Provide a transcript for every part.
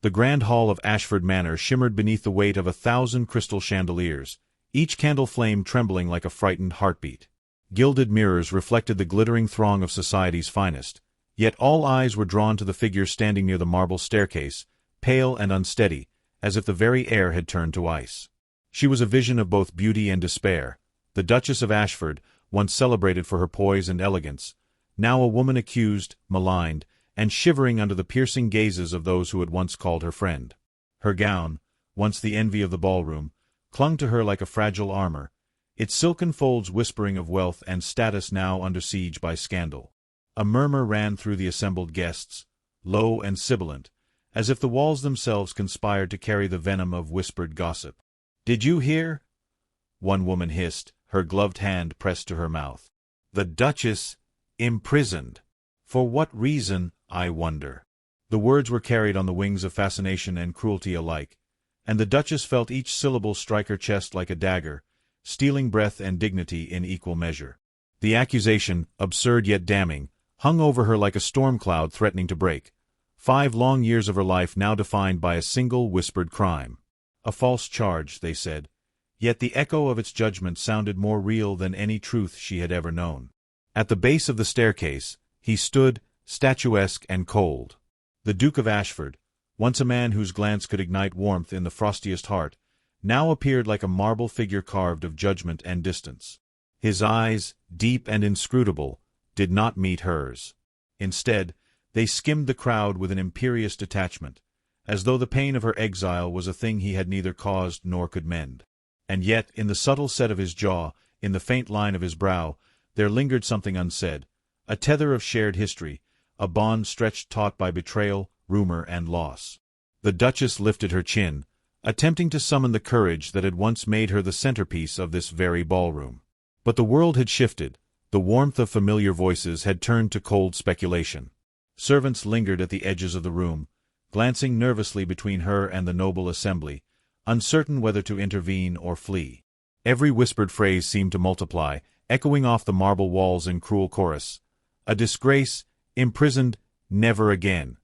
The grand hall of Ashford Manor shimmered beneath the weight of 1,000 crystal chandeliers, each candle flame trembling like a frightened heartbeat. Gilded mirrors reflected the glittering throng of society's finest, yet all eyes were drawn to the figure standing near the marble staircase, pale and unsteady, as if the very air had turned to ice. She was a vision of both beauty and despair, the Duchess of Ashford, once celebrated for her poise and elegance, now a woman accused, maligned, and shivering under the piercing gazes of those who had once called her friend. Her gown, once the envy of the ballroom, clung to her like a fragile armor, its silken folds whispering of wealth and status now under siege by scandal. A murmur ran through the assembled guests, low and sibilant, as if the walls themselves conspired to carry the venom of whispered gossip. "Did you hear?" one woman hissed, her gloved hand pressed to her mouth. "The Duchess imprisoned. For what reason, I wonder?" The words were carried on the wings of fascination and cruelty alike, and the Duchess felt each syllable strike her chest like a dagger, stealing breath and dignity in equal measure. The accusation, absurd yet damning, hung over her like a storm cloud threatening to break. 5 long years of her life now defined by a single whispered crime. A false charge, they said, yet the echo of its judgment sounded more real than any truth she had ever known. At the base of the staircase, he stood, statuesque and cold. The Duke of Ashford, once a man whose glance could ignite warmth in the frostiest heart, now appeared like a marble figure carved of judgment and distance. His eyes, deep and inscrutable, did not meet hers. Instead, they skimmed the crowd with an imperious detachment, as though the pain of her exile was a thing he had neither caused nor could mend. And yet, in the subtle set of his jaw, in the faint line of his brow, there lingered something unsaid, a tether of shared history, a bond stretched taut by betrayal, rumor, and loss. The Duchess lifted her chin, attempting to summon the courage that had once made her the centerpiece of this very ballroom. But the world had shifted, the warmth of familiar voices had turned to cold speculation. Servants lingered at the edges of the room, glancing nervously between her and the noble assembly, uncertain whether to intervene or flee. Every whispered phrase seemed to multiply, echoing off the marble walls in cruel chorus. A disgrace, imprisoned, never again.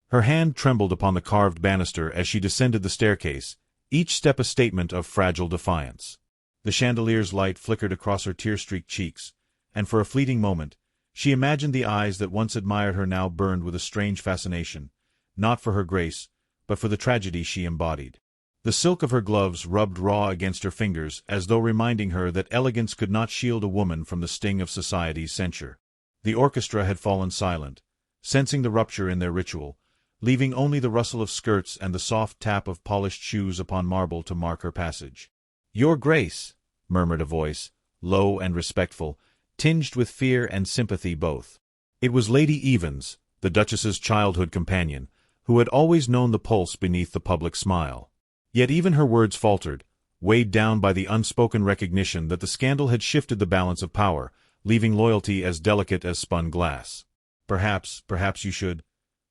Her hand trembled upon the carved banister as she descended the staircase, each step a statement of fragile defiance. The chandelier's light flickered across her tear-streaked cheeks, and for a fleeting moment, she imagined the eyes that once admired her now burned with a strange fascination, not for her grace, but for the tragedy she embodied. The silk of her gloves rubbed raw against her fingers as though reminding her that elegance could not shield a woman from the sting of society's censure. The orchestra had fallen silent, sensing the rupture in their ritual, leaving only the rustle of skirts and the soft tap of polished shoes upon marble to mark her passage. "Your Grace," murmured a voice, low and respectful, tinged with fear and sympathy both. It was Lady Evans, the Duchess's childhood companion, who had always known the pulse beneath the public smile. Yet even her words faltered, weighed down by the unspoken recognition that the scandal had shifted the balance of power, leaving loyalty as delicate as spun glass. Perhaps you should—"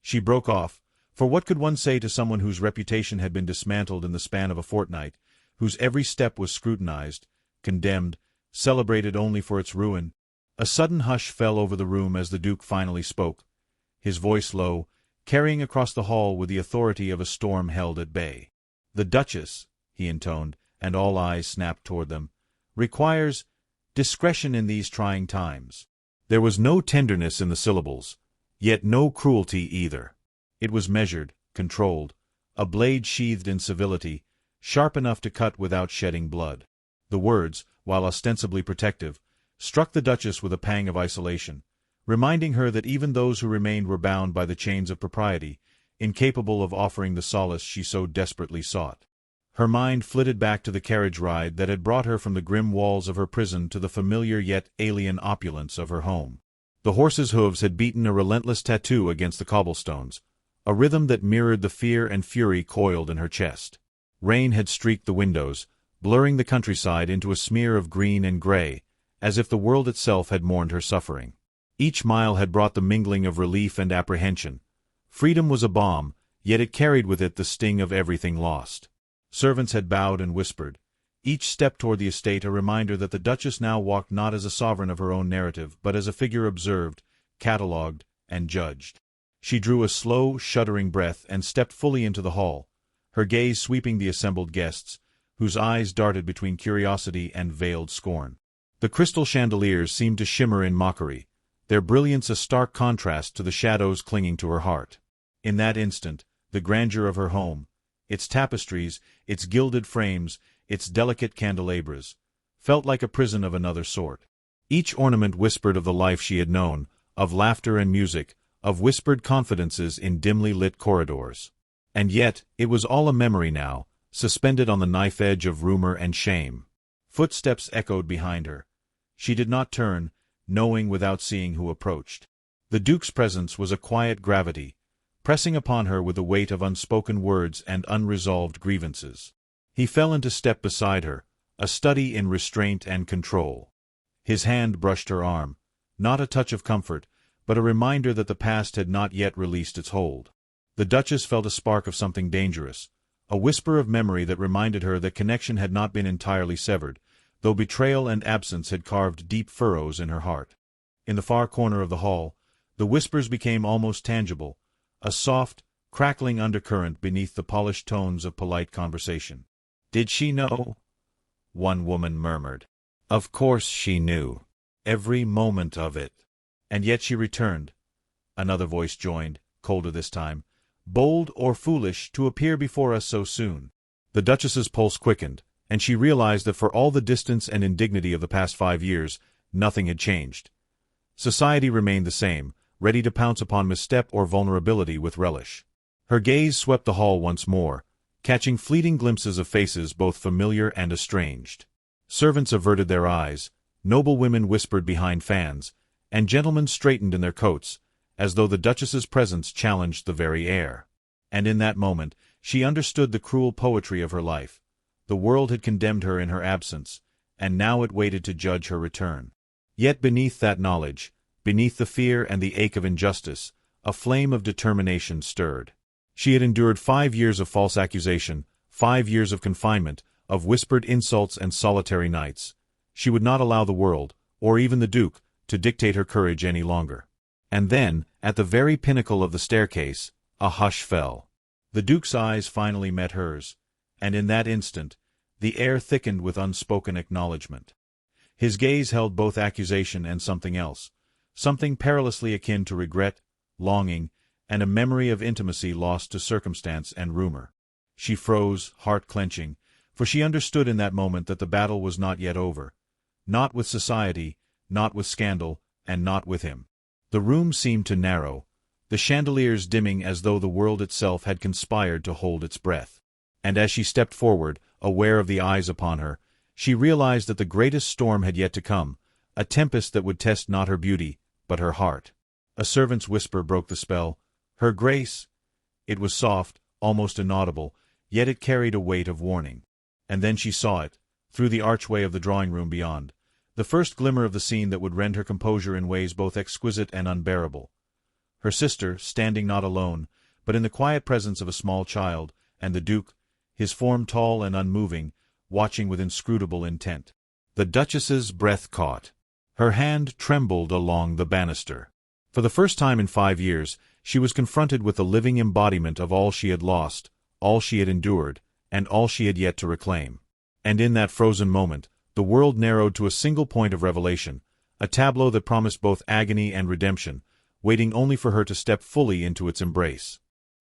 She broke off, for what could one say to someone whose reputation had been dismantled in the span of a fortnight, whose every step was scrutinized, condemned, celebrated only for its ruin? A sudden hush fell over the room as the Duke finally spoke, his voice low, carrying across the hall with the authority of a storm held at bay. "The Duchess," he intoned, and all eyes snapped toward them, "requires discretion in these trying times." There was no tenderness in the syllables, yet no cruelty either. It was measured, controlled, a blade sheathed in civility, sharp enough to cut without shedding blood. The words, while ostensibly protective, struck the Duchess with a pang of isolation, reminding her that even those who remained were bound by the chains of propriety, incapable of offering the solace she so desperately sought. Her mind flitted back to the carriage ride that had brought her from the grim walls of her prison to the familiar yet alien opulence of her home. The horse's hooves had beaten a relentless tattoo against the cobblestones, a rhythm that mirrored the fear and fury coiled in her chest. Rain had streaked the windows, blurring the countryside into a smear of green and gray, as if the world itself had mourned her suffering. Each mile had brought the mingling of relief and apprehension. Freedom was a balm, yet it carried with it the sting of everything lost. Servants had bowed and whispered, each step toward the estate a reminder that the Duchess now walked not as a sovereign of her own narrative, but as a figure observed, catalogued, and judged. She drew a slow, shuddering breath and stepped fully into the hall, her gaze sweeping the assembled guests, whose eyes darted between curiosity and veiled scorn. The crystal chandeliers seemed to shimmer in mockery, their brilliance a stark contrast to the shadows clinging to her heart. In that instant, the grandeur of her home, its tapestries, its gilded frames, its delicate candelabras, felt like a prison of another sort. Each ornament whispered of the life she had known, of laughter and music, of whispered confidences in dimly lit corridors. And yet, it was all a memory now, suspended on the knife edge of rumor and shame. Footsteps echoed behind her. She did not turn, knowing without seeing who approached. The Duke's presence was a quiet gravity, pressing upon her with the weight of unspoken words and unresolved grievances. He fell into step beside her, a study in restraint and control. His hand brushed her arm, not a touch of comfort, but a reminder that the past had not yet released its hold. The Duchess felt a spark of something dangerous, a whisper of memory that reminded her that connection had not been entirely severed, though betrayal and absence had carved deep furrows in her heart. In the far corner of the hall, the whispers became almost tangible, a soft, crackling undercurrent beneath the polished tones of polite conversation. "Did she know?" one woman murmured. "Of course she knew. Every moment of it." "And yet she returned," another voice joined, colder this time, "bold or foolish to appear before us so soon." The Duchess's pulse quickened, and she realized that for all the distance and indignity of the past 5 years, nothing had changed. Society remained the same, ready to pounce upon misstep or vulnerability with relish. Her gaze swept the hall once more, catching fleeting glimpses of faces both familiar and estranged. Servants averted their eyes, noblewomen whispered behind fans, and gentlemen straightened in their coats, as though the Duchess's presence challenged the very air. And in that moment, she understood the cruel poetry of her life. The world had condemned her in her absence, and now it waited to judge her return. Yet beneath that knowledge, beneath the fear and the ache of injustice, a flame of determination stirred. She had endured 5 years of false accusation, 5 years of confinement, of whispered insults and solitary nights. She would not allow the world, or even the Duke, to dictate her courage any longer. And then, at the very pinnacle of the staircase, a hush fell. The Duke's eyes finally met hers, and in that instant, the air thickened with unspoken acknowledgment. His gaze held both accusation and something else, something perilously akin to regret, longing, and a memory of intimacy lost to circumstance and rumor. She froze, heart clenching, for she understood in that moment that the battle was not yet over. Not with society, not with scandal, and not with him. The room seemed to narrow, the chandeliers dimming as though the world itself had conspired to hold its breath. And as she stepped forward, aware of the eyes upon her, she realized that the greatest storm had yet to come, a tempest that would test not her beauty, but her heart. A servant's whisper broke the spell. "Her Grace!" It was soft, almost inaudible, yet it carried a weight of warning. And then she saw it, through the archway of the drawing-room beyond, the first glimmer of the scene that would rend her composure in ways both exquisite and unbearable. Her sister, standing not alone, but in the quiet presence of a small child, and the Duke, his form tall and unmoving, watching with inscrutable intent. The Duchess's breath caught. Her hand trembled along the banister. For the first time in 5 years, she was confronted with the living embodiment of all she had lost, all she had endured, and all she had yet to reclaim. And in that frozen moment, the world narrowed to a single point of revelation, a tableau that promised both agony and redemption, waiting only for her to step fully into its embrace.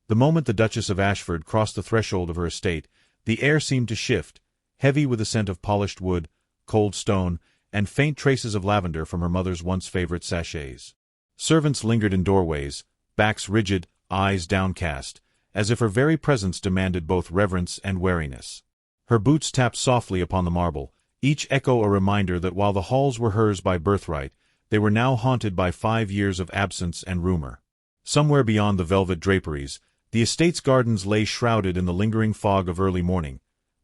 The moment the Duchess of Ashford crossed the threshold of her estate, the air seemed to shift, heavy with the scent of polished wood, cold stone, and faint traces of lavender from her mother's once-favorite sachets. Servants lingered in doorways, backs rigid, eyes downcast, as if her very presence demanded both reverence and wariness. Her boots tapped softly upon the marble, each echo a reminder that while the halls were hers by birthright, they were now haunted by 5 years of absence and rumor. Somewhere beyond the velvet draperies, the estate's gardens lay shrouded in the lingering fog of early morning,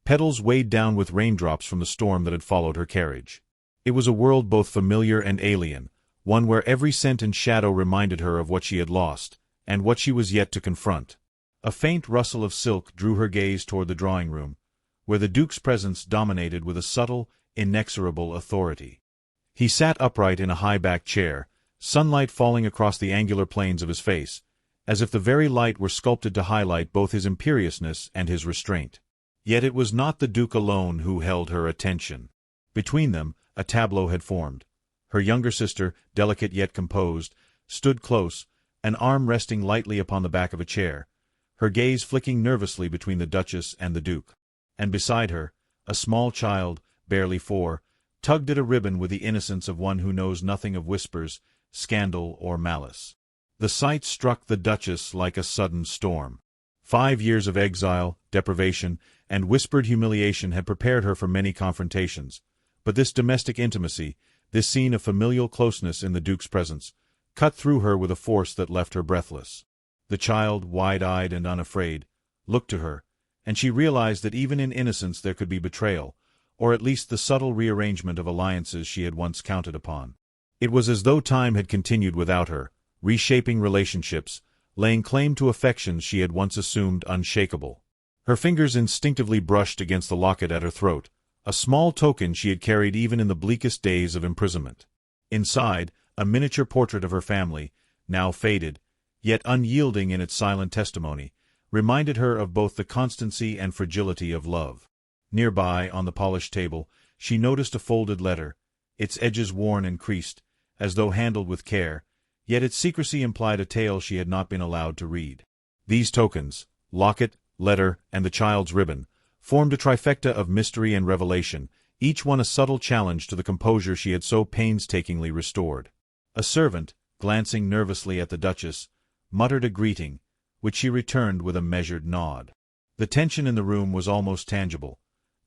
petals weighed down with raindrops from the storm that had followed her carriage. It was a world both familiar and alien, one where every scent and shadow reminded her of what she had lost, and what she was yet to confront. A faint rustle of silk drew her gaze toward the drawing-room, where the Duke's presence dominated with a subtle, inexorable authority. He sat upright in a high-backed chair, sunlight falling across the angular planes of his face, as if the very light were sculpted to highlight both his imperiousness and his restraint. Yet it was not the Duke alone who held her attention. Between them, a tableau had formed. Her younger sister, delicate yet composed, stood close, an arm resting lightly upon the back of a chair, her gaze flicking nervously between the Duchess and the Duke. And beside her, a small child, barely 4, tugged at a ribbon with the innocence of one who knows nothing of whispers, scandal, or malice. The sight struck the Duchess like a sudden storm. 5 years of exile, deprivation, and whispered humiliation had prepared her for many confrontations, but this domestic intimacy, this scene of familial closeness in the Duke's presence, cut through her with a force that left her breathless. The child, wide-eyed and unafraid, looked to her, and she realized that even in innocence there could be betrayal, or at least the subtle rearrangement of alliances she had once counted upon. It was as though time had continued without her, reshaping relationships, laying claim to affections she had once assumed unshakable. Her fingers instinctively brushed against the locket at her throat, a small token she had carried even in the bleakest days of imprisonment. Inside, a miniature portrait of her family, now faded, yet unyielding in its silent testimony, reminded her of both the constancy and fragility of love. Nearby, on the polished table, she noticed a folded letter, its edges worn and creased, as though handled with care, yet its secrecy implied a tale she had not been allowed to read. These tokens, locket, letter, and the child's ribbon, formed a trifecta of mystery and revelation, each one a subtle challenge to the composure she had so painstakingly restored. A servant, glancing nervously at the Duchess, muttered a greeting, which she returned with a measured nod. The tension in the room was almost tangible.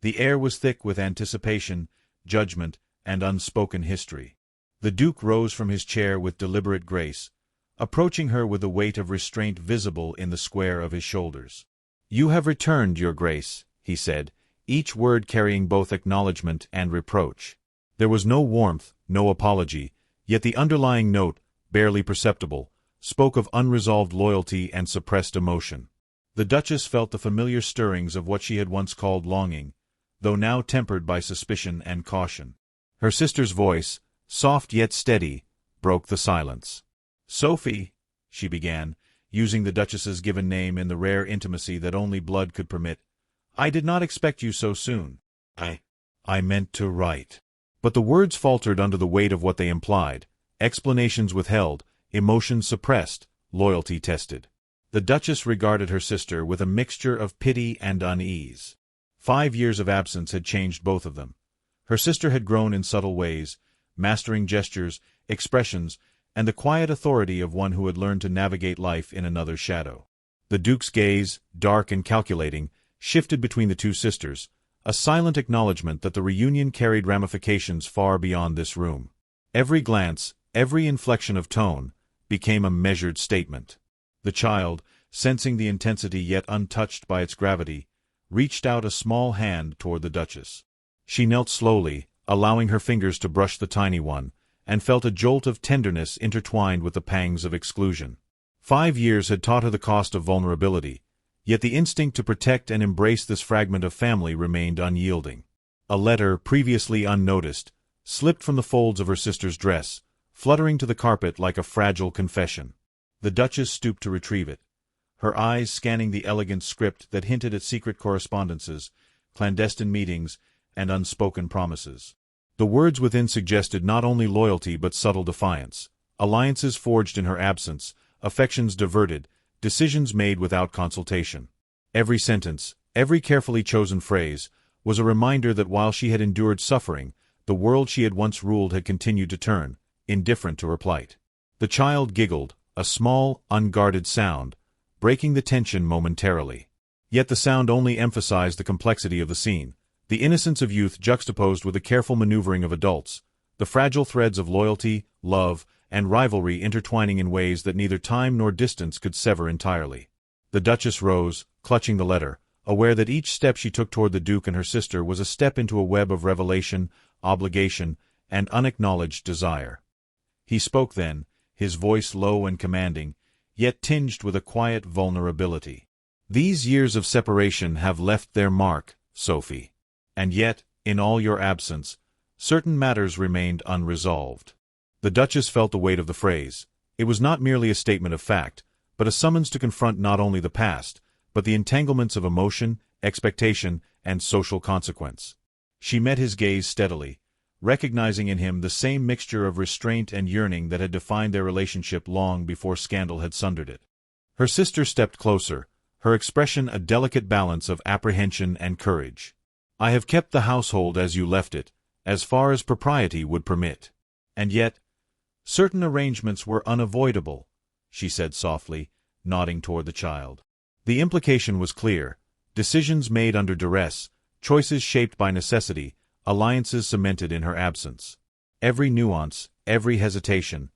The air was thick with anticipation, judgment, and unspoken history. The Duke rose from his chair with deliberate grace, approaching her with the weight of restraint visible in the square of his shoulders. "You have returned, Your Grace," he said, each word carrying both acknowledgment and reproach. There was no warmth, no apology, yet the underlying note, barely perceptible, spoke of unresolved loyalty and suppressed emotion. The Duchess felt the familiar stirrings of what she had once called longing, though now tempered by suspicion and caution. Her sister's voice, soft yet steady, broke the silence. "Sophie," she began, using the Duchess's given name in the rare intimacy that only blood could permit, "I did not expect you so soon. I meant to write." But the words faltered under the weight of what they implied, explanations withheld, emotions suppressed, loyalty tested. The Duchess regarded her sister with a mixture of pity and unease. 5 years of absence had changed both of them. Her sister had grown in subtle ways, mastering gestures, expressions, and the quiet authority of one who had learned to navigate life in another's shadow. The Duke's gaze, dark and calculating, shifted between the two sisters, a silent acknowledgment that the reunion carried ramifications far beyond this room. Every glance, every inflection of tone, became a measured statement. The child, sensing the intensity yet untouched by its gravity, reached out a small hand toward the Duchess. She knelt slowly, allowing her fingers to brush the tiny one, and felt a jolt of tenderness intertwined with the pangs of exclusion. 5 years had taught her the cost of vulnerability, yet the instinct to protect and embrace this fragment of family remained unyielding. A letter, previously unnoticed, slipped from the folds of her sister's dress, fluttering to the carpet like a fragile confession. The Duchess stooped to retrieve it, her eyes scanning the elegant script that hinted at secret correspondences, clandestine meetings, and unspoken promises. The words within suggested not only loyalty but subtle defiance, alliances forged in her absence, affections diverted, decisions made without consultation. Every sentence, every carefully chosen phrase, was a reminder that while she had endured suffering, the world she had once ruled had continued to turn, indifferent to her plight. The child giggled, a small, unguarded sound, breaking the tension momentarily. Yet the sound only emphasized the complexity of the scene, the innocence of youth juxtaposed with the careful maneuvering of adults, the fragile threads of loyalty, love, and rivalry intertwining in ways that neither time nor distance could sever entirely. The Duchess rose, clutching the letter, aware that each step she took toward the Duke and her sister was a step into a web of revelation, obligation, and unacknowledged desire. He spoke then, his voice low and commanding, yet tinged with a quiet vulnerability. "These years of separation have left their mark, Sophie. And yet, in all your absence, certain matters remained unresolved." The Duchess felt the weight of the phrase. It was not merely a statement of fact, but a summons to confront not only the past, but the entanglements of emotion, expectation, and social consequence. She met his gaze steadily, recognizing in him the same mixture of restraint and yearning that had defined their relationship long before scandal had sundered it. Her sister stepped closer, her expression a delicate balance of apprehension and courage. "I have kept the household as you left it, as far as propriety would permit. And yet, certain arrangements were unavoidable," she said softly, nodding toward the child. The implication was clear: decisions made under duress, choices shaped by necessity, alliances cemented in her absence. Every nuance, every hesitation,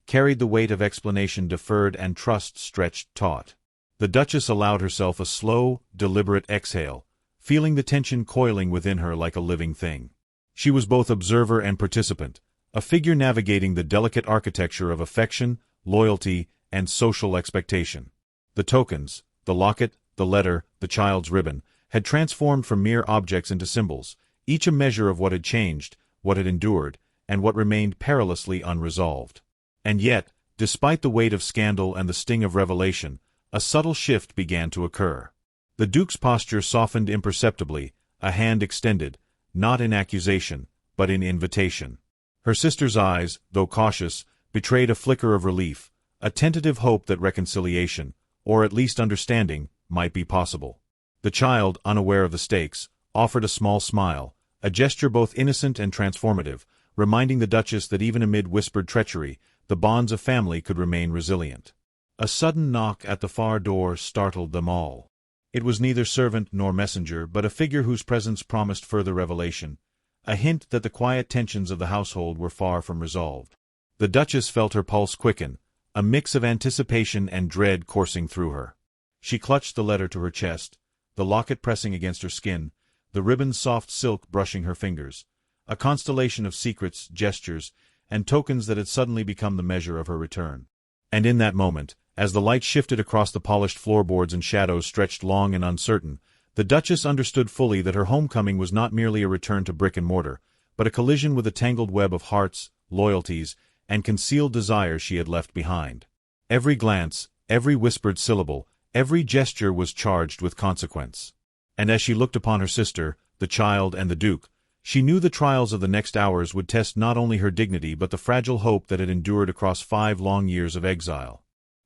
carried the weight of explanation deferred and trust stretched taut. The Duchess allowed herself a slow, deliberate exhale, feeling the tension coiling within her like a living thing. She was both observer and participant, a figure navigating the delicate architecture of affection, loyalty, and social expectation. The tokens, the locket, the letter, the child's ribbon, had transformed from mere objects into symbols, each a measure of what had changed, what had endured, and what remained perilously unresolved. And yet, despite the weight of scandal and the sting of revelation, a subtle shift began to occur. The Duke's posture softened imperceptibly, a hand extended, not in accusation, but in invitation. Her sister's eyes, though cautious, betrayed a flicker of relief, a tentative hope that reconciliation, or at least understanding, might be possible. The child, unaware of the stakes, offered a small smile, a gesture both innocent and transformative, reminding the Duchess that even amid whispered treachery, the bonds of family could remain resilient. A sudden knock at the far door startled them all. It was neither servant nor messenger, but a figure whose presence promised further revelation, a hint that the quiet tensions of the household were far from resolved. The Duchess felt her pulse quicken, a mix of anticipation and dread coursing through her. She clutched the letter to her chest, the locket pressing against her skin, the ribbon's soft silk brushing her fingers, a constellation of secrets, gestures, and tokens that had suddenly become the measure of her return. And in that moment, as the light shifted across the polished floorboards and shadows stretched long and uncertain, the Duchess understood fully that her homecoming was not merely a return to brick and mortar, but a collision with a tangled web of hearts, loyalties, and concealed desires she had left behind. Every glance, every whispered syllable, every gesture was charged with consequence. And as she looked upon her sister, the child, and the Duke, she knew the trials of the next hours would test not only her dignity but the fragile hope that had endured across 5 long years of exile.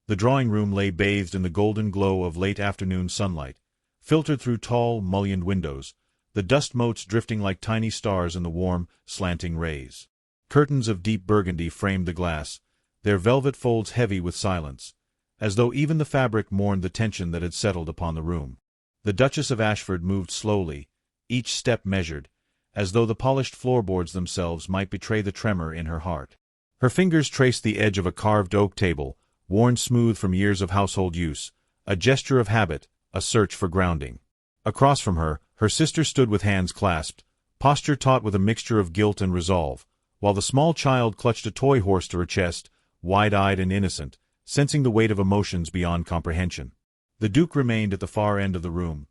The drawing-room lay bathed in the golden glow of late afternoon sunlight, filtered through tall, mullioned windows, the dust motes drifting like tiny stars in the warm, slanting rays. Curtains of deep burgundy framed the glass, their velvet folds heavy with silence, as though even the fabric mourned the tension that had settled upon the room. The Duchess of Ashford moved slowly, each step measured, as though the polished floorboards themselves might betray the tremor in her heart. Her fingers traced the edge of a carved oak table, worn smooth from years of household use, a gesture of habit, a search for grounding. Across from her, her sister stood with hands clasped, posture taut with a mixture of guilt and resolve, while the small child clutched a toy horse to her chest, wide-eyed and innocent, sensing the weight of emotions beyond comprehension. The Duke remained at the far end of the room,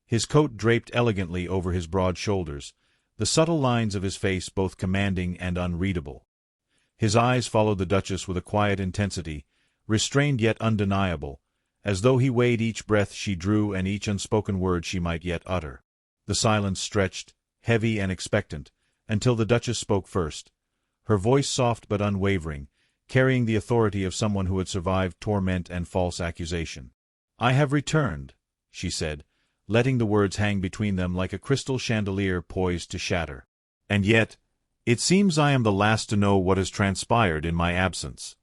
his coat draped elegantly over his broad shoulders, the subtle lines of his face both commanding and unreadable. His eyes followed the Duchess with a quiet intensity, restrained yet undeniable, as though he weighed each breath she drew and each unspoken word she might yet utter. The silence stretched, heavy and expectant, until the Duchess spoke first, her voice soft but unwavering, carrying the authority of someone who had survived torment and false accusation. "I have returned," she said, letting the words hang between them like a crystal chandelier poised to shatter. "And yet, it seems I am the last to know what has transpired in my absence."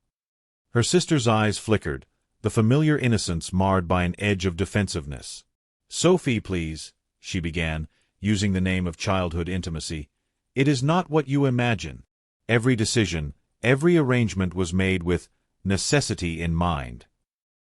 Her sister's eyes flickered, the familiar innocence marred by an edge of defensiveness. "Sophie, please," she began, using the name of childhood intimacy, "it is not what you imagine. Every decision, every arrangement was made with necessity in mind."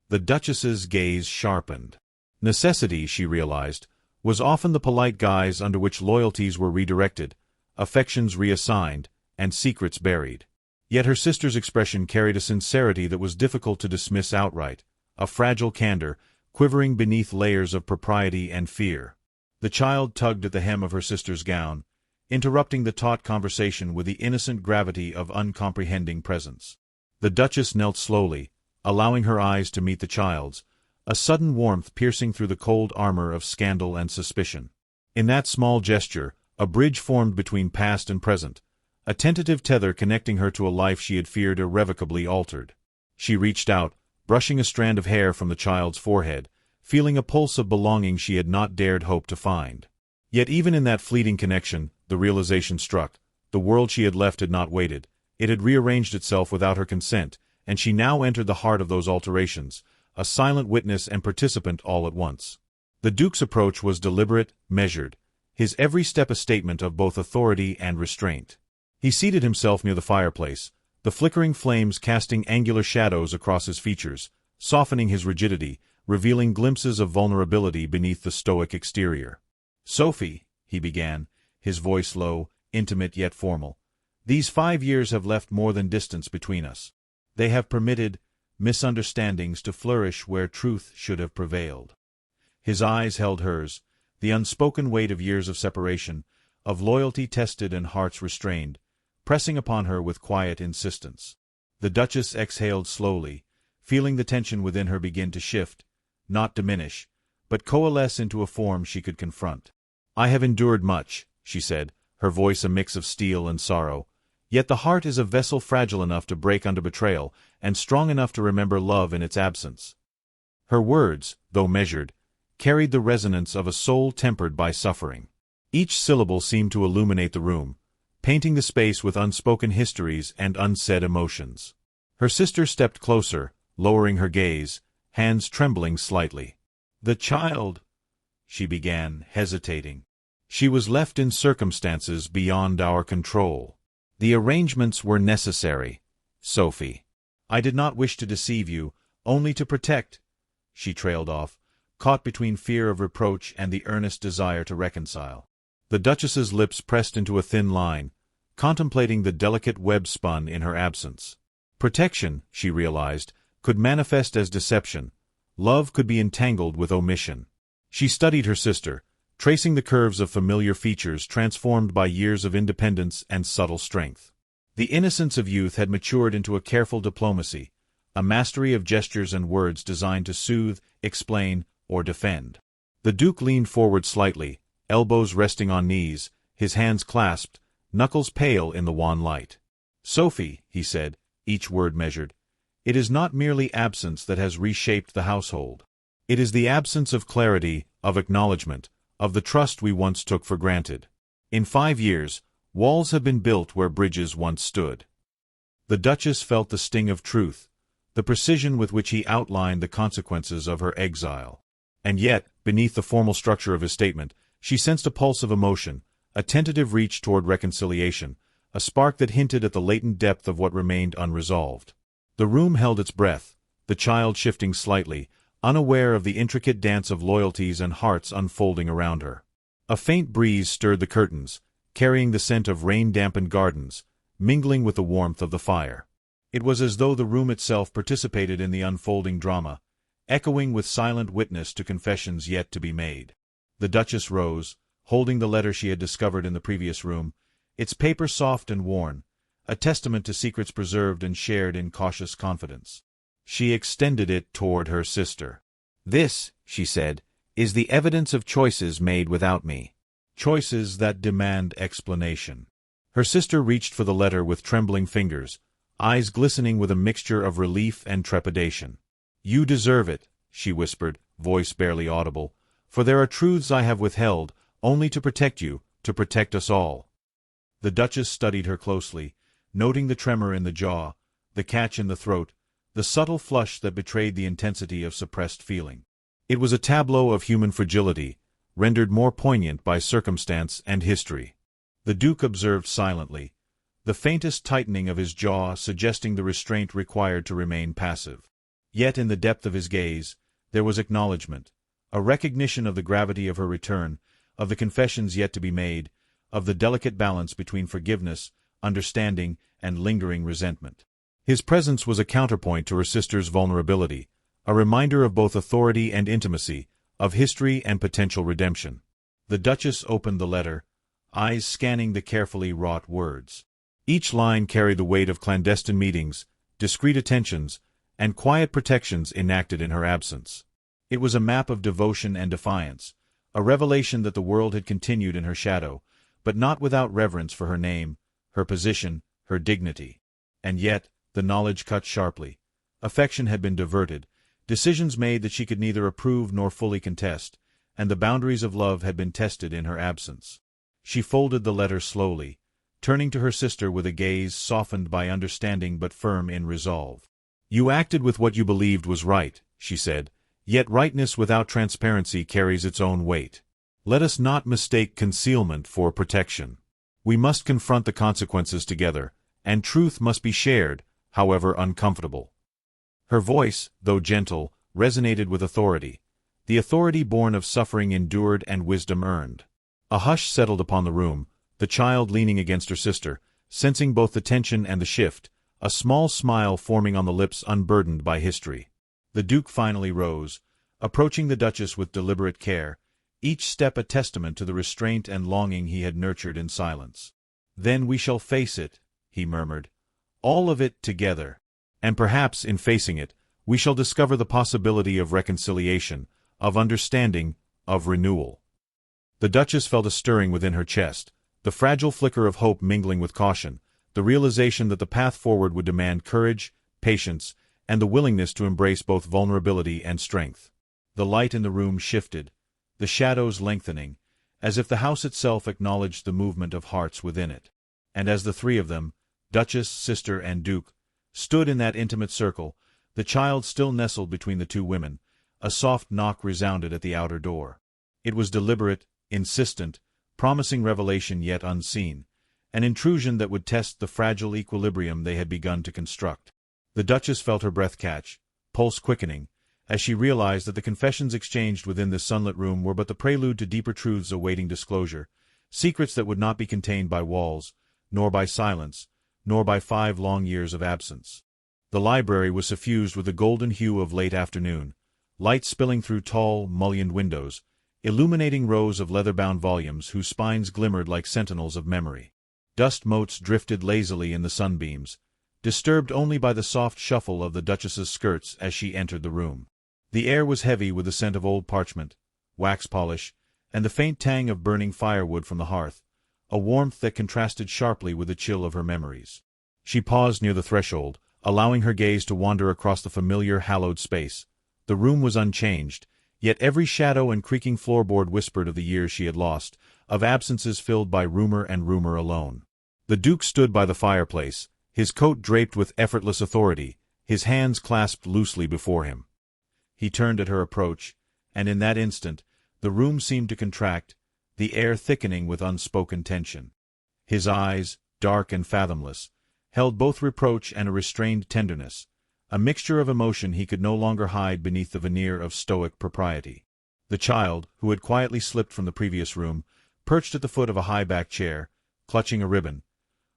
The Duchess's gaze sharpened. Necessity, she realized, was often the polite guise under which loyalties were redirected, affections reassigned, and secrets buried. Yet her sister's expression carried a sincerity that was difficult to dismiss outright, a fragile candor, quivering beneath layers of propriety and fear. The child tugged at the hem of her sister's gown, interrupting the taut conversation with the innocent gravity of uncomprehending presence. The Duchess knelt slowly, allowing her eyes to meet the child's, a sudden warmth piercing through the cold armor of scandal and suspicion. In that small gesture, a bridge formed between past and present, a tentative tether connecting her to a life she had feared irrevocably altered. She reached out, brushing a strand of hair from the child's forehead, feeling a pulse of belonging she had not dared hope to find. Yet even in that fleeting connection, the realization struck: the world she had left had not waited, it had rearranged itself without her consent, and she now entered the heart of those alterations, a silent witness and participant all at once. The Duke's approach was deliberate, measured, his every step a statement of both authority and restraint. He seated himself near the fireplace, the flickering flames casting angular shadows across his features, softening his rigidity, revealing glimpses of vulnerability beneath the stoic exterior. "Sophie," he began, his voice low, intimate yet formal, "these 5 years have left more than distance between us. They have permitted misunderstandings to flourish where truth should have prevailed." His eyes held hers, the unspoken weight of years of separation, of loyalty tested and hearts restrained, pressing upon her with quiet insistence. The Duchess exhaled slowly, feeling the tension within her begin to shift, not diminish, but coalesce into a form she could confront. "I have endured much," she said, her voice a mix of steel and sorrow, "yet the heart is a vessel fragile enough to break under betrayal, and strong enough to remember love in its absence." Her words, though measured, carried the resonance of a soul tempered by suffering. Each syllable seemed to illuminate the room, painting the space with unspoken histories and unsaid emotions. Her sister stepped closer, lowering her gaze, hands trembling slightly. "The child," she began, hesitating. "She was left in circumstances beyond our control. The arrangements were necessary, Sophie. I did not wish to deceive you, only to protect—" She trailed off, caught between fear of reproach and the earnest desire to reconcile. The Duchess's lips pressed into a thin line, contemplating the delicate web spun in her absence. Protection, she realized, could manifest as deception. Love could be entangled with omission. She studied her sister, tracing the curves of familiar features transformed by years of independence and subtle strength. The innocence of youth had matured into a careful diplomacy, a mastery of gestures and words designed to soothe, explain, or defend. The Duke leaned forward slightly, elbows resting on knees, his hands clasped, knuckles pale in the wan light. "Sophie," he said, each word measured, "it is not merely absence that has reshaped the household. It is the absence of clarity, of acknowledgement, of the trust we once took for granted. In 5 years, walls have been built where bridges once stood." The Duchess felt the sting of truth, the precision with which he outlined the consequences of her exile. And yet, beneath the formal structure of his statement, she sensed a pulse of emotion, a tentative reach toward reconciliation, a spark that hinted at the latent depth of what remained unresolved. The room held its breath, the child shifting slightly, unaware of the intricate dance of loyalties and hearts unfolding around her. A faint breeze stirred the curtains, carrying the scent of rain-dampened gardens, mingling with the warmth of the fire. It was as though the room itself participated in the unfolding drama, echoing with silent witness to confessions yet to be made. The Duchess rose, holding the letter she had discovered in the previous room, its paper soft and worn, a testament to secrets preserved and shared in cautious confidence. She extended it toward her sister. "This," she said, "is the evidence of choices made without me. Choices that demand explanation." Her sister reached for the letter with trembling fingers, eyes glistening with a mixture of relief and trepidation. "You deserve it," she whispered, voice barely audible, "for there are truths I have withheld, only to protect you, to protect us all." The Duchess studied her closely, noting the tremor in the jaw, the catch in the throat, the subtle flush that betrayed the intensity of suppressed feeling. It was a tableau of human fragility, rendered more poignant by circumstance and history. The Duke observed silently, the faintest tightening of his jaw suggesting the restraint required to remain passive. Yet in the depth of his gaze, there was acknowledgment, a recognition of the gravity of her return, of the confessions yet to be made, of the delicate balance between forgiveness, understanding, and lingering resentment. His presence was a counterpoint to her sister's vulnerability, a reminder of both authority and intimacy, of history and potential redemption. The Duchess opened the letter, eyes scanning the carefully wrought words. Each line carried the weight of clandestine meetings, discreet attentions, and quiet protections enacted in her absence. It was a map of devotion and defiance, a revelation that the world had continued in her shadow, but not without reverence for her name, her position, her dignity. And yet, the knowledge cut sharply. Affection had been diverted, decisions made that she could neither approve nor fully contest, and the boundaries of love had been tested in her absence. She folded the letter slowly, turning to her sister with a gaze softened by understanding but firm in resolve. "You acted with what you believed was right," she said, "yet rightness without transparency carries its own weight. Let us not mistake concealment for protection. We must confront the consequences together, and truth must be shared, however uncomfortable." Her voice, though gentle, resonated with authority, the authority born of suffering endured and wisdom earned. A hush settled upon the room, the child leaning against her sister, sensing both the tension and the shift, a small smile forming on the lips unburdened by history. The Duke finally rose, approaching the Duchess with deliberate care, each step a testament to the restraint and longing he had nurtured in silence. "Then we shall face it," he murmured, "all of it together. And perhaps, in facing it, we shall discover the possibility of reconciliation, of understanding, of renewal." The Duchess felt a stirring within her chest, the fragile flicker of hope mingling with caution, the realization that the path forward would demand courage, patience, and the willingness to embrace both vulnerability and strength. The light in the room shifted, the shadows lengthening, as if the house itself acknowledged the movement of hearts within it. And as the three of them, Duchess, sister, and Duke, stood in that intimate circle, the child still nestled between the two women, a soft knock resounded at the outer door. It was deliberate, insistent, promising revelation yet unseen, an intrusion that would test the fragile equilibrium they had begun to construct. The Duchess felt her breath catch, pulse quickening, as she realized that the confessions exchanged within this sunlit room were but the prelude to deeper truths awaiting disclosure, secrets that would not be contained by walls, nor by silence, nor by 5 long years of absence. The library was suffused with the golden hue of late afternoon, light spilling through tall, mullioned windows, illuminating rows of leather-bound volumes whose spines glimmered like sentinels of memory. Dust motes drifted lazily in the sunbeams, disturbed only by the soft shuffle of the Duchess's skirts as she entered the room. The air was heavy with the scent of old parchment, wax polish, and the faint tang of burning firewood from the hearth, a warmth that contrasted sharply with the chill of her memories. She paused near the threshold, allowing her gaze to wander across the familiar, hallowed space. The room was unchanged, yet every shadow and creaking floorboard whispered of the years she had lost, of absences filled by rumor and rumor alone. The Duke stood by the fireplace, his coat draped with effortless authority, his hands clasped loosely before him. He turned at her approach, and in that instant, the room seemed to contract, the air thickening with unspoken tension. His eyes, dark and fathomless, held both reproach and a restrained tenderness, a mixture of emotion he could no longer hide beneath the veneer of stoic propriety. The child, who had quietly slipped from the previous room, perched at the foot of a high-backed chair, clutching a ribbon,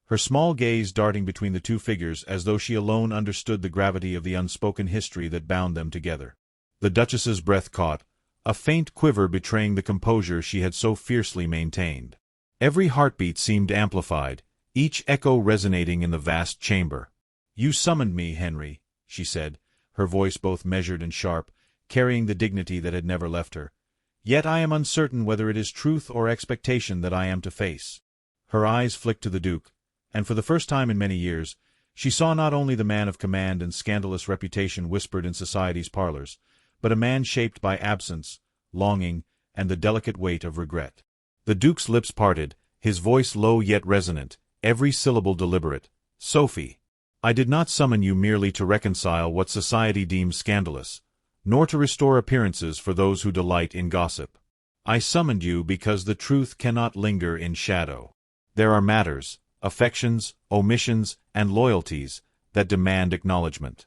her small gaze darting between the two figures as though she alone understood the gravity of the unspoken history that bound them together. The Duchess's breath caught, a faint quiver betraying the composure she had so fiercely maintained. Every heartbeat seemed amplified, each echo resonating in the vast chamber. "You summoned me, Henry," she said, her voice both measured and sharp, carrying the dignity that had never left her. "Yet I am uncertain whether it is truth or expectation that I am to face." Her eyes flicked to the Duke, and for the first time in many years, she saw not only the man of command and scandalous reputation whispered in society's parlors, but a man shaped by absence, longing, and the delicate weight of regret. The Duke's lips parted, his voice low yet resonant, every syllable deliberate. "Sophie, I did not summon you merely to reconcile what society deems scandalous, nor to restore appearances for those who delight in gossip. I summoned you because the truth cannot linger in shadow. There are matters, affections, omissions, and loyalties that demand acknowledgement."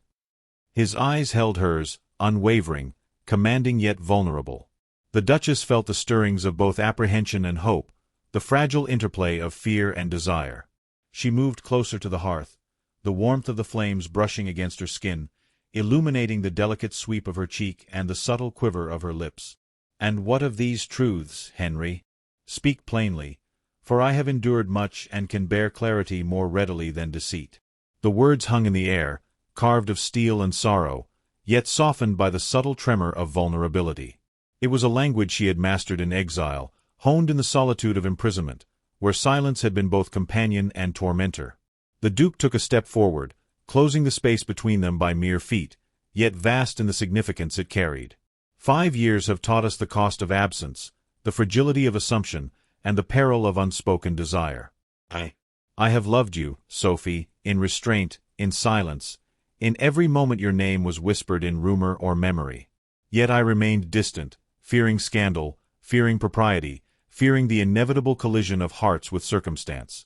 His eyes held hers, unwavering, commanding yet vulnerable. The Duchess felt the stirrings of both apprehension and hope, the fragile interplay of fear and desire. She moved closer to the hearth, the warmth of the flames brushing against her skin, illuminating the delicate sweep of her cheek and the subtle quiver of her lips. "And what of these truths, Henry? Speak plainly, for I have endured much and can bear clarity more readily than deceit." The words hung in the air, carved of steel and sorrow, yet softened by the subtle tremor of vulnerability. It was a language she had mastered in exile, honed in the solitude of imprisonment, where silence had been both companion and tormentor. The Duke took a step forward, closing the space between them by mere feet, yet vast in the significance it carried. 5 years have taught us the cost of absence, the fragility of assumption, and the peril of unspoken desire. I have loved you, Sophie, in restraint, in silence. In every moment your name was whispered in rumor or memory. Yet I remained distant, fearing scandal, fearing propriety, fearing the inevitable collision of hearts with circumstance.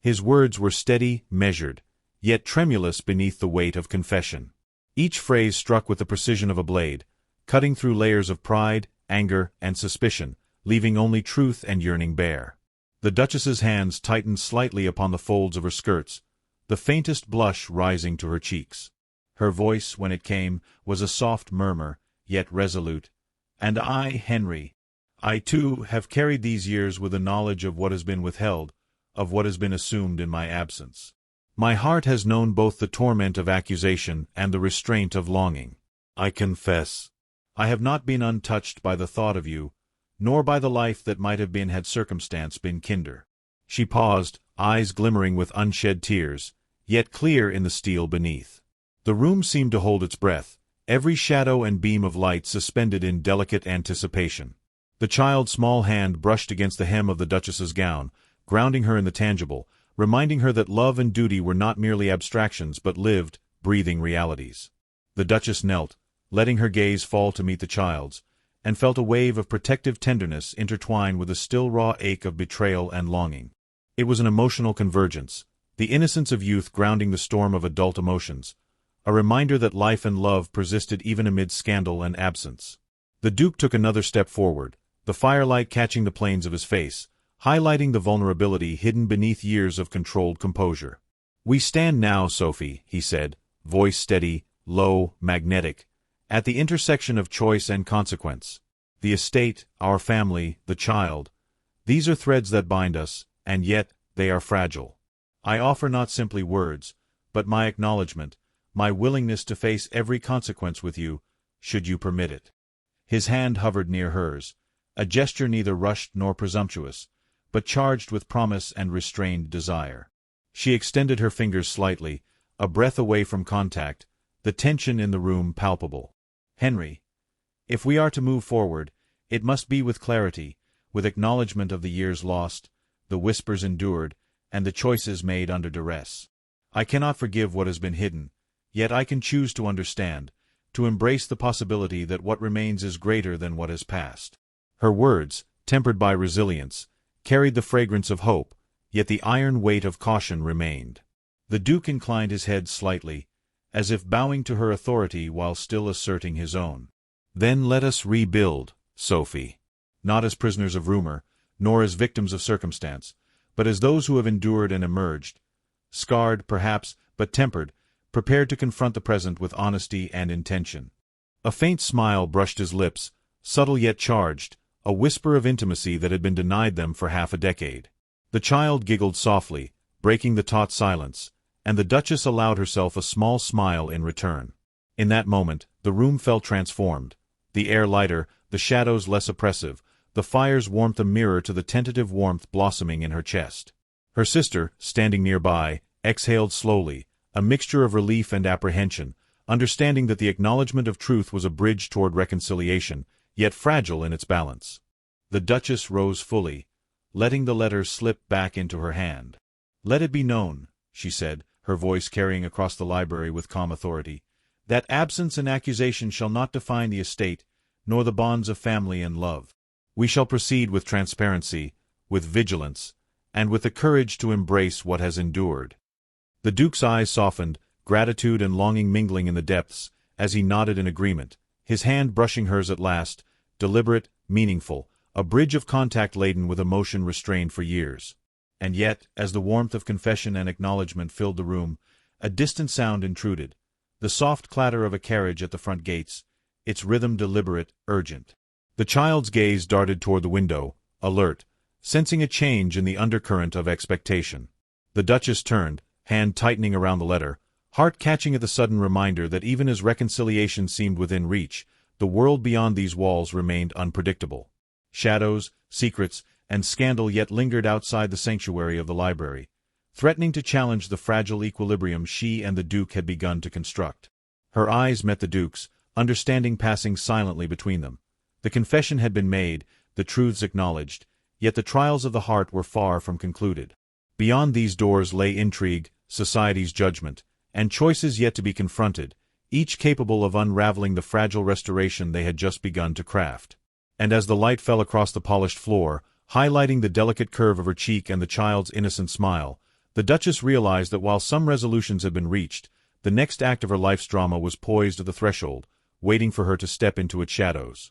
His words were steady, measured, yet tremulous beneath the weight of confession. Each phrase struck with the precision of a blade, cutting through layers of pride, anger, and suspicion, leaving only truth and yearning bare. The Duchess's hands tightened slightly upon the folds of her skirts, the faintest blush rising to her cheeks. Her voice, when it came, was a soft murmur, yet resolute. And I, Henry, I too have carried these years with a knowledge of what has been withheld, of what has been assumed in my absence. My heart has known both the torment of accusation and the restraint of longing. I confess, I have not been untouched by the thought of you, nor by the life that might have been had circumstance been kinder. She paused, eyes glimmering with unshed tears, yet clear in the steel beneath. The room seemed to hold its breath, every shadow and beam of light suspended in delicate anticipation. The child's small hand brushed against the hem of the Duchess's gown, grounding her in the tangible, reminding her that love and duty were not merely abstractions but lived, breathing realities. The Duchess knelt, letting her gaze fall to meet the child's, and felt a wave of protective tenderness intertwine with a still raw ache of betrayal and longing. It was an emotional convergence, the innocence of youth grounding the storm of adult emotions, a reminder that life and love persisted even amid scandal and absence. The Duke took another step forward, the firelight catching the planes of his face, highlighting the vulnerability hidden beneath years of controlled composure. "We stand now, Sophie," he said, voice steady, low, magnetic, at the intersection of choice and consequence. The estate, our family, the child, these are threads that bind us, and yet they are fragile. I offer not simply words, but my acknowledgment, my willingness to face every consequence with you, should you permit it. His hand hovered near hers, a gesture neither rushed nor presumptuous, but charged with promise and restrained desire. She extended her fingers slightly, a breath away from contact, the tension in the room palpable. "Henry, if we are to move forward, it must be with clarity, with acknowledgment of the years lost, the whispers endured, and the choices made under duress. I cannot forgive what has been hidden, yet I can choose to understand, to embrace the possibility that what remains is greater than what has passed." Her words, tempered by resilience, carried the fragrance of hope, yet the iron weight of caution remained. The Duke inclined his head slightly, as if bowing to her authority while still asserting his own. "Then let us rebuild, Sophie. Not as prisoners of rumor, nor as victims of circumstance, but as those who have endured and emerged, scarred, perhaps, but tempered, prepared to confront the present with honesty and intention." A faint smile brushed his lips, subtle yet charged, a whisper of intimacy that had been denied them for half a decade. The child giggled softly, breaking the taut silence, and the Duchess allowed herself a small smile in return. In that moment, the room felt transformed, the air lighter, the shadows less oppressive, the fire's warmth a mirror to the tentative warmth blossoming in her chest. Her sister, standing nearby, exhaled slowly, a mixture of relief and apprehension, understanding that the acknowledgment of truth was a bridge toward reconciliation, yet fragile in its balance. The Duchess rose fully, letting the letter slip back into her hand. "Let it be known," she said, her voice carrying across the library with calm authority, "that absence and accusation shall not define the estate, nor the bonds of family and love. We shall proceed with transparency, with vigilance, and with the courage to embrace what has endured." The Duke's eyes softened, gratitude and longing mingling in the depths, as he nodded in agreement, his hand brushing hers at last, deliberate, meaningful, a bridge of contact laden with emotion restrained for years. And yet, as the warmth of confession and acknowledgment filled the room, a distant sound intruded, the soft clatter of a carriage at the front gates, its rhythm deliberate, urgent. The child's gaze darted toward the window, alert, sensing a change in the undercurrent of expectation. The Duchess turned, hand tightening around the letter, heart catching at the sudden reminder that even as reconciliation seemed within reach, the world beyond these walls remained unpredictable. Shadows, secrets, and scandal yet lingered outside the sanctuary of the library, threatening to challenge the fragile equilibrium she and the Duke had begun to construct. Her eyes met the Duke's, understanding passing silently between them. The confession had been made, the truths acknowledged, yet the trials of the heart were far from concluded. Beyond these doors lay intrigue, society's judgment, and choices yet to be confronted, each capable of unraveling the fragile restoration they had just begun to craft. And as the light fell across the polished floor, highlighting the delicate curve of her cheek and the child's innocent smile, the Duchess realized that while some resolutions had been reached, the next act of her life's drama was poised at the threshold, waiting for her to step into its shadows.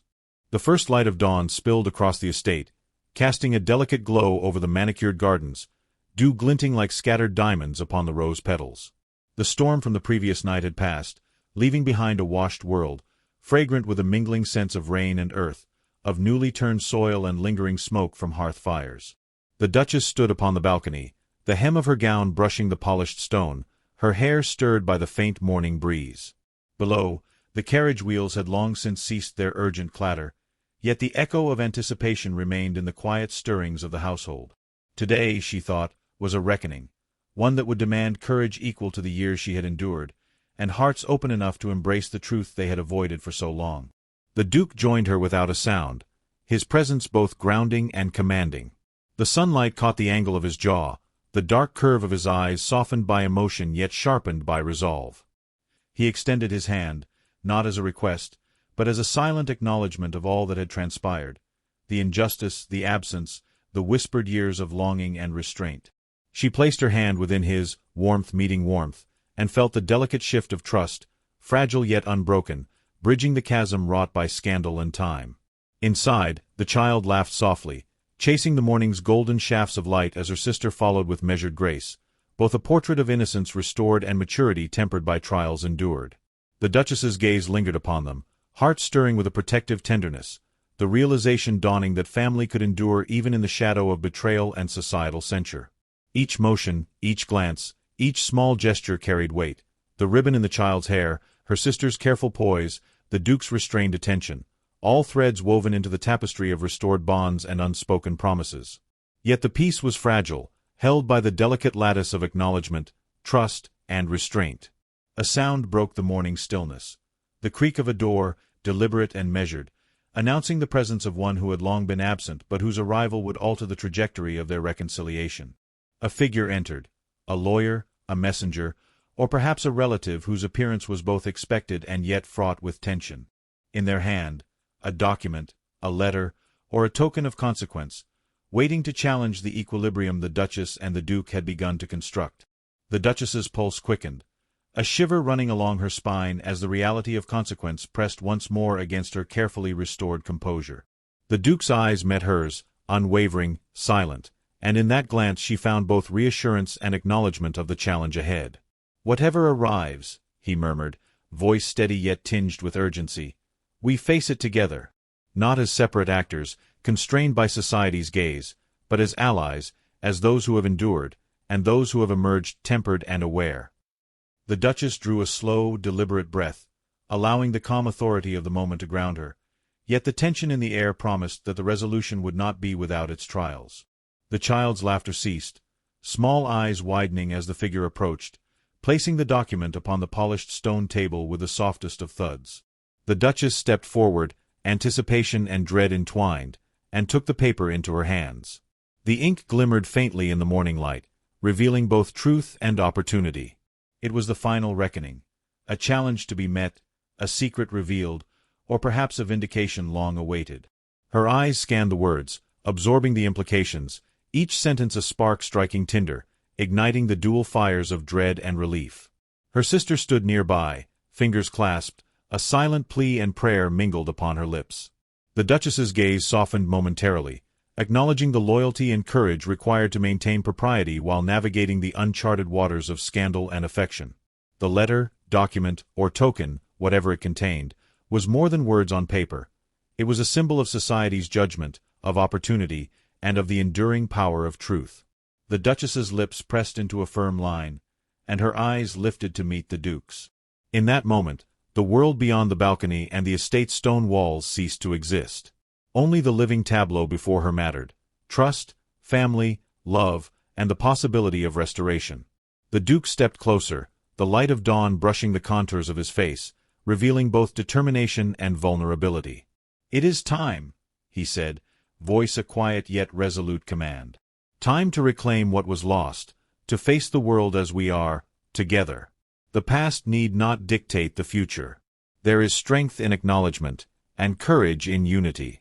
The first light of dawn spilled across the estate, casting a delicate glow over the manicured gardens, dew glinting like scattered diamonds upon the rose petals. The storm from the previous night had passed, leaving behind a washed world, fragrant with a mingling sense of rain and earth, of newly turned soil and lingering smoke from hearth fires. The Duchess stood upon the balcony, the hem of her gown brushing the polished stone, her hair stirred by the faint morning breeze. Below, the carriage wheels had long since ceased their urgent clatter, yet the echo of anticipation remained in the quiet stirrings of the household. Today, she thought, was a reckoning, one that would demand courage equal to the years she had endured, and hearts open enough to embrace the truth they had avoided for so long. The Duke joined her without a sound, his presence both grounding and commanding. The sunlight caught the angle of his jaw, the dark curve of his eyes softened by emotion yet sharpened by resolve. He extended his hand, not as a request, but as a silent acknowledgment of all that had transpired, the injustice, the absence, the whispered years of longing and restraint. She placed her hand within his, warmth meeting warmth, and felt the delicate shift of trust, fragile yet unbroken, bridging the chasm wrought by scandal and time. Inside, the child laughed softly, chasing the morning's golden shafts of light as her sister followed with measured grace, both a portrait of innocence restored and maturity tempered by trials endured. The Duchess's gaze lingered upon them, heart stirring with a protective tenderness, the realization dawning that family could endure even in the shadow of betrayal and societal censure. Each motion, each glance, each small gesture carried weight, the ribbon in the child's hair, her sister's careful poise, the Duke's restrained attention, all threads woven into the tapestry of restored bonds and unspoken promises. Yet the peace was fragile, held by the delicate lattice of acknowledgment, trust, and restraint. A sound broke the morning stillness, the creak of a door, deliberate and measured, announcing the presence of one who had long been absent but whose arrival would alter the trajectory of their reconciliation. A figure entered, a lawyer, a messenger, or perhaps a relative whose appearance was both expected and yet fraught with tension. In their hand, a document, a letter, or a token of consequence, waiting to challenge the equilibrium the Duchess and the Duke had begun to construct. The Duchess's pulse quickened, a shiver running along her spine as the reality of consequence pressed once more against her carefully restored composure. The Duke's eyes met hers, unwavering, silent, and in that glance she found both reassurance and acknowledgment of the challenge ahead. "Whatever arrives," he murmured, voice steady yet tinged with urgency, "we face it together, not as separate actors, constrained by society's gaze, but as allies, as those who have endured, and those who have emerged tempered and aware." The Duchess drew a slow, deliberate breath, allowing the calm authority of the moment to ground her, yet the tension in the air promised that the resolution would not be without its trials. The child's laughter ceased, small eyes widening as the figure approached, placing the document upon the polished stone table with the softest of thuds. The Duchess stepped forward, anticipation and dread entwined, and took the paper into her hands. The ink glimmered faintly in the morning light, revealing both truth and opportunity. It was the final reckoning, a challenge to be met, a secret revealed, or perhaps a vindication long awaited. Her eyes scanned the words, absorbing the implications, each sentence a spark striking tinder, igniting the dual fires of dread and relief. Her sister stood nearby, fingers clasped, a silent plea and prayer mingled upon her lips. The Duchess's gaze softened momentarily, acknowledging the loyalty and courage required to maintain propriety while navigating the uncharted waters of scandal and affection. The letter, document, or token, whatever it contained, was more than words on paper. It was a symbol of society's judgment, of opportunity, and of the enduring power of truth. The Duchess's lips pressed into a firm line, and her eyes lifted to meet the Duke's. In that moment, the world beyond the balcony and the estate's stone walls ceased to exist. Only the living tableau before her mattered: trust, family, love, and the possibility of restoration. The Duke stepped closer, the light of dawn brushing the contours of his face, revealing both determination and vulnerability. "It is time," he said, voice a quiet yet resolute command. "Time to reclaim what was lost, to face the world as we are, together. The past need not dictate the future. There is strength in acknowledgement, and courage in unity."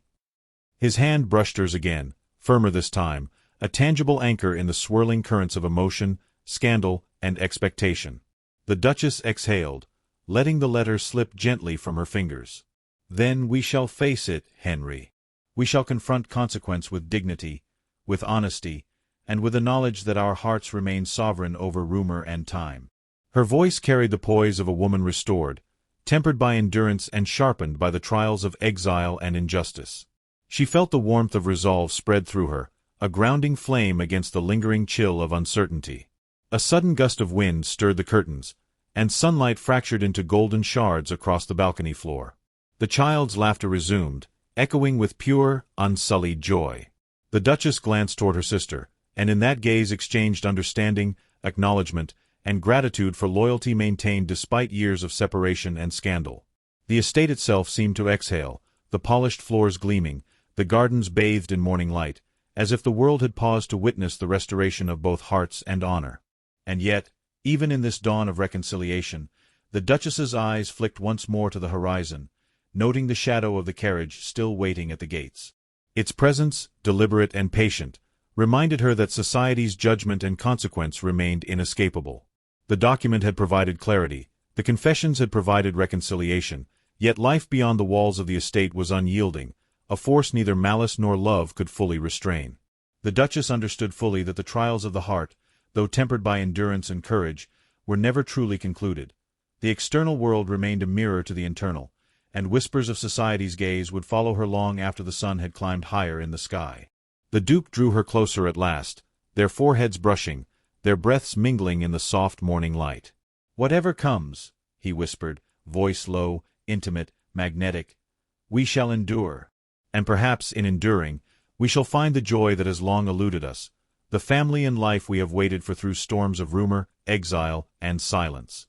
His hand brushed hers again, firmer this time, a tangible anchor in the swirling currents of emotion, scandal, and expectation. The Duchess exhaled, letting the letter slip gently from her fingers. "Then we shall face it, Henry. We shall confront consequence with dignity, with honesty, and with the knowledge that our hearts remain sovereign over rumor and time." Her voice carried the poise of a woman restored, tempered by endurance and sharpened by the trials of exile and injustice. She felt the warmth of resolve spread through her, a grounding flame against the lingering chill of uncertainty. A sudden gust of wind stirred the curtains, and sunlight fractured into golden shards across the balcony floor. The child's laughter resumed, echoing with pure, unsullied joy. The Duchess glanced toward her sister, and in that gaze exchanged understanding, acknowledgement, and gratitude for loyalty maintained despite years of separation and scandal. The estate itself seemed to exhale, the polished floors gleaming, the gardens bathed in morning light, as if the world had paused to witness the restoration of both hearts and honor. And yet, even in this dawn of reconciliation, the Duchess's eyes flicked once more to the horizon, noting the shadow of the carriage still waiting at the gates. Its presence, deliberate and patient, reminded her that society's judgment and consequence remained inescapable. The document had provided clarity, the confessions had provided reconciliation, yet life beyond the walls of the estate was unyielding, a force neither malice nor love could fully restrain. The Duchess understood fully that the trials of the heart, though tempered by endurance and courage, were never truly concluded. The external world remained a mirror to the internal, and whispers of society's gaze would follow her long after the sun had climbed higher in the sky. The Duke drew her closer at last, their foreheads brushing, their breaths mingling in the soft morning light. "Whatever comes," he whispered, voice low, intimate, magnetic, "we shall endure. And perhaps, in enduring, we shall find the joy that has long eluded us, the family and life we have waited for through storms of rumor, exile, and silence."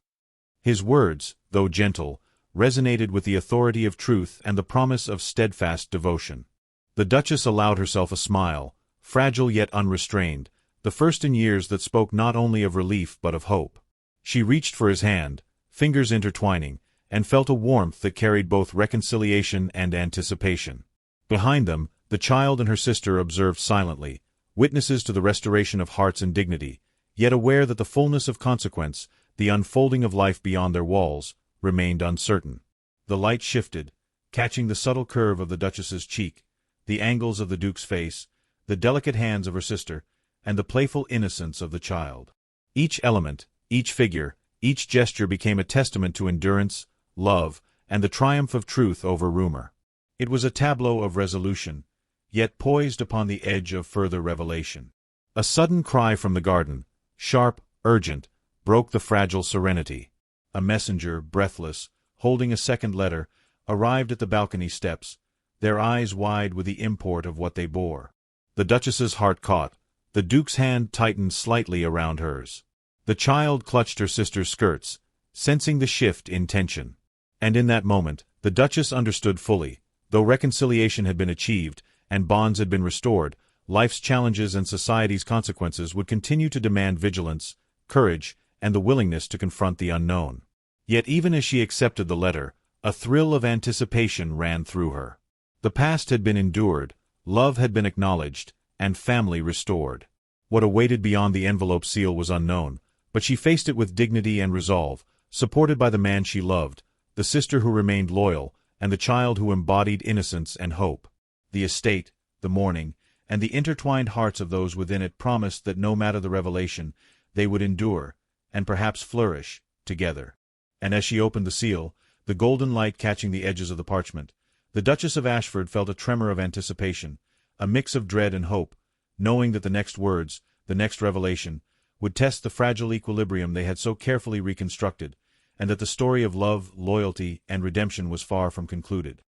His words, though gentle, resonated with the authority of truth and the promise of steadfast devotion. The Duchess allowed herself a smile, fragile yet unrestrained, the first in years that spoke not only of relief but of hope. She reached for his hand, fingers intertwining, and felt a warmth that carried both reconciliation and anticipation. Behind them, the child and her sister observed silently, witnesses to the restoration of hearts and dignity, yet aware that the fullness of consequence, the unfolding of life beyond their walls, remained uncertain. The light shifted, catching the subtle curve of the Duchess's cheek, the angles of the Duke's face, the delicate hands of her sister, and the playful innocence of the child. Each element, each figure, each gesture became a testament to endurance, love, and the triumph of truth over rumor. It was a tableau of resolution, yet poised upon the edge of further revelation. A sudden cry from the garden, sharp, urgent, broke the fragile serenity. A messenger, breathless, holding a second letter, arrived at the balcony steps, their eyes wide with the import of what they bore. The Duchess's heart caught, the Duke's hand tightened slightly around hers. The child clutched her sister's skirts, sensing the shift in tension. And in that moment, the Duchess understood fully, though reconciliation had been achieved, and bonds had been restored, life's challenges and society's consequences would continue to demand vigilance, courage, and the willingness to confront the unknown. Yet even as she accepted the letter, a thrill of anticipation ran through her. The past had been endured, love had been acknowledged, and family restored. What awaited beyond the envelope seal was unknown, but she faced it with dignity and resolve, supported by the man she loved, the sister who remained loyal, and the child who embodied innocence and hope. The estate, the mourning, and the intertwined hearts of those within it promised that no matter the revelation, they would endure, and perhaps flourish, together. And as she opened the seal, the golden light catching the edges of the parchment, the Duchess of Ashford felt a tremor of anticipation, a mix of dread and hope, knowing that the next words, the next revelation, would test the fragile equilibrium they had so carefully reconstructed, and that the story of love, loyalty, and redemption was far from concluded.